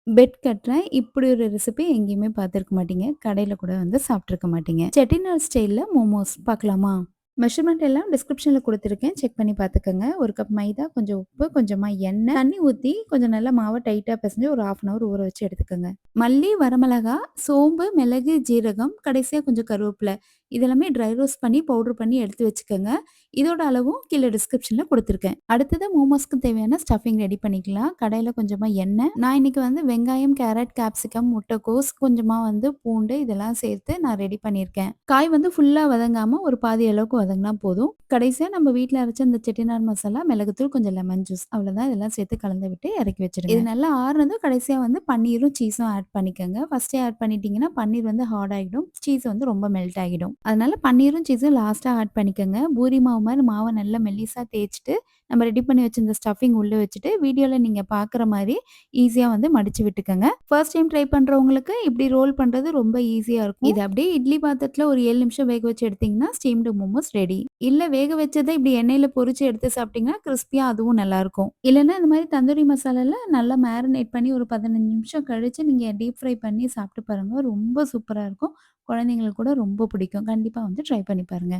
Bed கட்டுறேன். இப்படி ஒரு ரெசிபி எங்கேயுமே பார்த்துருக்க மாட்டீங்க. கடையில கூட வந்து சாப்பிட்டுருக்க மாட்டீங்க. செட்டிநாடு ஸ்டைல்ல மோமோஸ் பார்க்கலாமா? மெஷர்மெண்ட் எல்லாம் டிஸ்கிரிப்ஷன்ல குடுத்துருக்கேன். செக் பண்ணி பார்த்துக்கங்க. 1 கப் மைதா, கொஞ்சம் உப்பு, கொஞ்சமா எண்ணெய், தண்ணி ஊத்தி கொஞ்சம் நல்லா மாவ டைட்டா பெசஞ்சு ஒரு 1/2 அன் ஹவர் ஊற வச்சு எடுத்துக்கங்க. மல்லி, வரமிளகா, சோம்பு, மிளகு, ஜீரகம், கடைசியா கொஞ்சம் கருவேப்பில. இதெல்லாமே ட்ரை ரோஸ்ட் பண்ணி பவுடர் பண்ணி எடுத்து வச்சுக்கங்க. இதோட அளவும் கீழ டிஸ்கிரிப்ஷன்ல குடுத்துருக்கேன். அடுத்தது மோமோஸ்க்கு தேவையான ஸ்டஃபிங் ரெடி பண்ணிக்கலாம். கடாயில கொஞ்சமா எண்ணெய். நான் இன்னைக்கு வந்து வெங்காயம், கேரட், கேப்சிகம், முட்டைக்கோஸ், கொஞ்சமா வந்து பூண்டு இதெல்லாம் சேர்த்து நான் ரெடி பண்ணியிருக்கேன். காய் வந்து ஃபுல்லா வதங்காம ஒரு பாதி அளவுக்கு வதங்கினா போதும். கடைசியா நம்ம வீட்ல அரைச்ச அந்த செட்டிநாடு மசாலா, மிளகுத்தூள், கொஞ்சம் லெமன் ஜூஸ் அவ்வளோதான். இதெல்லாம் சேர்த்து கலந்து விட்டு இறக்கி வச்சுடுங்க. இது நல்லா ஆறுனதும் கடைசியா வந்து பன்னீரும், சீஸும் ஆட் பண்ணிக்கங்க. ஃபர்ஸ்ட்டே ஆட் பண்ணிட்டீங்கன்னா பன்னீர் வந்து ஹார்ட் ஆகிடும். சீஸ் வந்து ரொம்ப மெல்ட் ஆகிடும். அதனால பன்னீரும், சீஸும் லாஸ்ட்டா ஆட் பண்ணிக்கங்க. பூரி மாவு மாரி மாவ நல்லா மெல்லிசா தேய்ச்சுட்டு, நம்ம ரெடி பண்ணி வச்சிருந்த ஸ்டஃபிங் உள்ள வச்சுட்டு, வீடியோல நீங்க பார்க்குற மாரி ஈஸியா வந்து மடிச்சு விட்டுக்கங்க. ஃபர்ஸ்ட் டைம் ட்ரை பண்றவங்களுக்கு இப்படி ரோல் பண்றது ரொம்ப ஈஸியா இருக்கும். இது அப்படியே இட்லி பாத்திரத்துல ஒரு 7 நிமிஷம் வேக வச்சு எடுத்தீங்கன்னா, ஸ்டீம்டு மோமோஸ் ரெடி. இல்ல வேக வச்சத இப்படி எண்ணெயில பொரிச்சு எடுத்து சாப்பிட்டீங்கன்னா, கிரிஸ்பியா அதுவும் நல்லாருக்கும். இல்லன்னா இந்த மாரி தந்தூரி மசாலால நல்லா மேரினேட் பண்ணி ஒரு 15 நிமிஷம் கழிச்சு நீங்க டீப் ஃப்ரை பண்ணி சாப்பிட்டு பாருங்க. ரொம்ப சூப்பரா இருக்கும். குழந்தைங்களுக்கு கூட ரொம்ப பிடிக்கும். கண்டிப்பா வந்து ட்ரை பண்ணி பாருங்க.